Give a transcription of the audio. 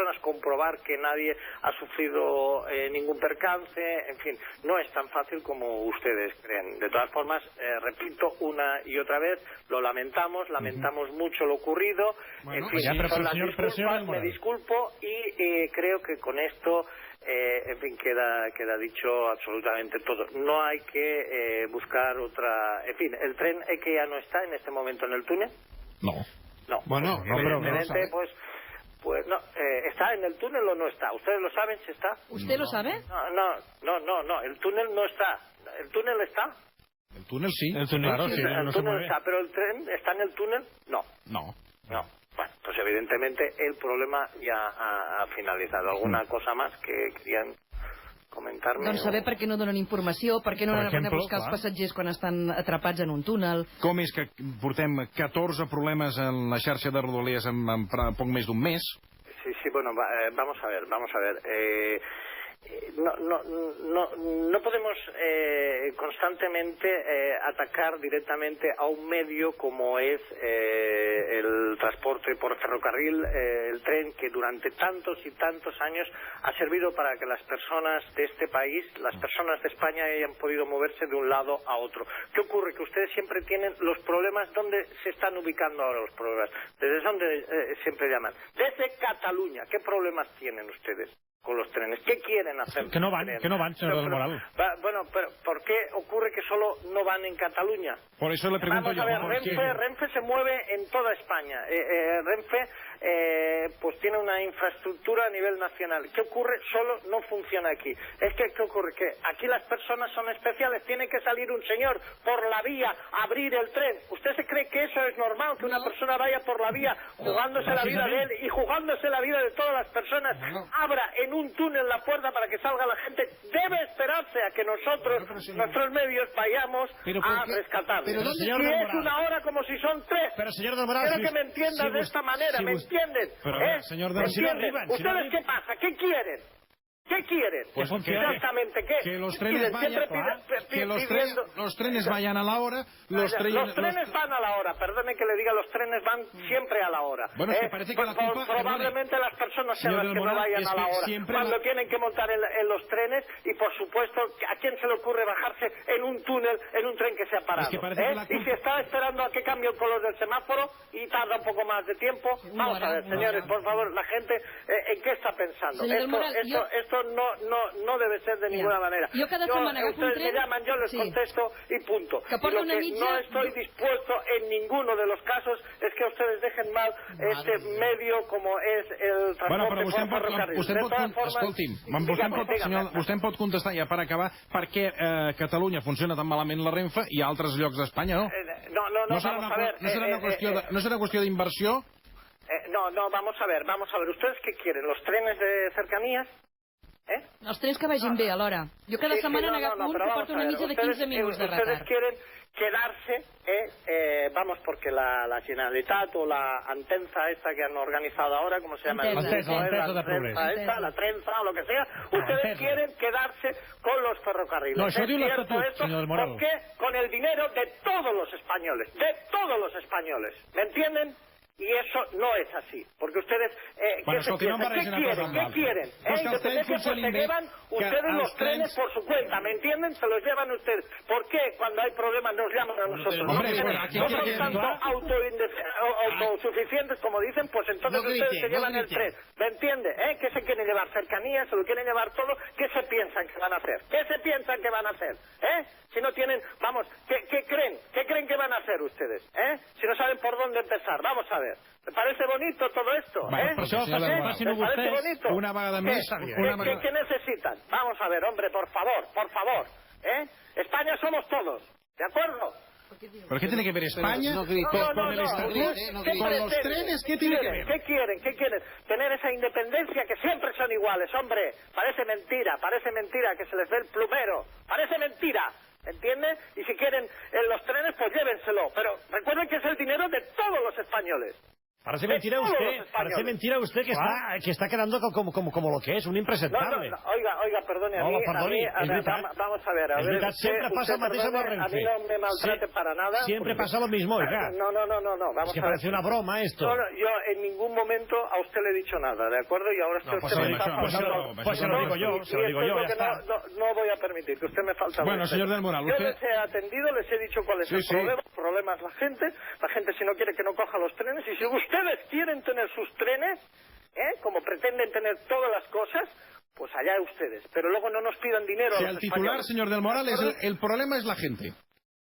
personas, comprobar que nadie ha sufrido ningún percance, en fin, no es tan fácil como ustedes creen. De todas formas, repito una y otra vez, lo lamentamos mucho lo ocurrido, en fin, son las disculpas, me disculpo y creo que con esto en fin, queda dicho absolutamente todo. No hay que buscar otra... En fin, ¿el tren que ya no está en este momento en el túnel? No. Bueno, evidentemente, pues no, ¿está en el túnel o no está? ¿Ustedes lo saben si está? ¿Usted lo sabe? No, el túnel no está. ¿El túnel está? El túnel sí. El túnel, claro, sí, el túnel está, pero ¿el tren está en el túnel? No. Bueno, pues evidentemente el problema ya ha finalizado. ¿Alguna cosa más que querían comentar-me? Doncs saber per què no donen informació, per què no van a buscar els passatgers quan estan atrapats en un túnel. Com és que portem 14 problemes en la xarxa de Rodalies en poc més d'un mes? Sí, bueno, vamos a ver. No podemos constantemente atacar directamente a un medio como es el transporte por ferrocarril, el tren, que durante tantos y tantos años ha servido para que las personas de este país, las personas de España, hayan podido moverse de un lado a otro. ¿Qué ocurre? Que ustedes siempre tienen los problemas. ¿Dónde se están ubicando ahora los problemas? ¿Desde dónde siempre llaman? Desde Cataluña. ¿Qué problemas tienen ustedes con los trenes? ¿Qué quieren hacer? Que no van, señor del Moral. Bueno, pero ¿por qué ocurre que solo no van en Cataluña? Por eso le pregunto yo. Vamos a ver, Renfe se mueve en toda España. Renfe pues tiene una infraestructura a nivel nacional. ¿Qué ocurre? Solo no funciona aquí. ¿Qué ocurre? Que aquí las personas son especiales. Tiene que salir un señor por la vía a abrir el tren. ¿Usted se cree que eso es normal? Que una persona vaya por la vía jugándose la vida de él y jugándose la vida de todas las personas, abra en un túnel la puerta para que salga la gente. Debe esperarse a que nosotros, nuestros medios, vayamos a rescatarlo. Si es una hora como si son 3. Pero señor del Moral, quiero que me entiendan de esta manera, ¿me entienden? Señor ¿Me entienden? ¿Ustedes qué pasa? ¿Qué quieren? ¿Qué quieren? Pues exactamente, ¿qué? Que los trenes vayan a la hora. Los trenes van a la hora, perdone que le diga, los trenes van siempre a la hora. Bueno, es que parece que la culpa... Probablemente las personas sean las que no vayan a la hora. Cuando tienen que montar en los trenes, y por supuesto, ¿a quién se le ocurre bajarse en un túnel, en un tren que se ha parado? Y si está esperando a que cambie el color del semáforo y tarda un poco más de tiempo, vamos a ver, señores, por favor, la gente, ¿en qué está pensando? Esto no debe ser de ninguna manera. Ustedes me llaman, yo les contesto y punto. Lo que no estoy dispuesto en ninguno de los casos es que ustedes dejen mal este medio como es el transporte por ferrocarril. Vostè em pot contestar, ja per acabar, per què Catalunya funciona tan malament la Renfe i a altres llocs d'Espanya no? No serà qüestió d'inversió? No, vamos a ver. ¿Ustedes qué quieren? ¿Los trenes de cercanías? Els trens que vagin bé, alhora. Jo cada setmana n'agafo un que porta una mitja de 15 minuts de retard. Ustedes quieren quedarse, porque la Generalitat o la Antenza esta que han organizado ahora, ¿cómo se llama? La trenza o lo que sea, ustedes quieren quedarse con los ferrocarriles. No, això diu l'Estatut, senyor del Moral. ¿Por qué? Con el dinero de todos los españoles, ¿me entienden? Y eso no es así, porque ustedes ¿qué quieren? Independencia, pues se llevan ustedes los trenes por su cuenta, ¿me entienden? Se los llevan ustedes. ¿Por qué cuando hay problemas nos llaman a nosotros? No son tanto autosuficientes como dicen, pues entonces ustedes se llevan el tren, ¿me entiende? ¿Qué se quieren llevar? Cercanías, se lo quieren llevar todo. ¿Qué se piensan que van a hacer? Si no tienen, ¿qué creen que van a hacer ustedes? Si no saben por dónde empezar, vamos a ver. ¿Me parece bonito todo esto? ¿Me parece bonito? Una vegada més. ¿Qué necesitan? Vamos a ver, hombre, por favor. España somos todos, ¿de acuerdo? ¿Pero qué tiene que ver España con el Estatuto? ¿Con los trenes? ¿Qué tiene que ver? ¿Qué quieren? Tener esa independencia, que siempre son iguales, hombre. Parece mentira que se les dé el plumero. Parece mentira. ¿Entiendes? Y si quieren los trenes, pues llévenselo. Pero recuerden que es el dinero de todos los españoles. Parece mentira usted que está quedando como lo que es, un impresentable. Oiga, perdone, vamos a ver. Siempre pasa el mateix amb la Renfe. A mí no me maltrate para nada. Siempre pasa lo mismo, oiga. No, vamos a ver. Parece una broma esto. Yo en ningún momento a usted le he dicho nada, ¿de acuerdo? Y ahora usted me está faltando. Pues se lo digo yo, ya está. No voy a permitir que usted me falte. Bueno, señor del Moral, yo les he atendido, les he dicho cuál es el problema. El problema es la gente si no quiere que no coja los trenes, y si ustedes quieren tener sus trenes, como pretenden tener todas las cosas, pues allá ustedes. Pero luego no nos pidan dinero. Si el titular, señor del Moral, el problema es la gente.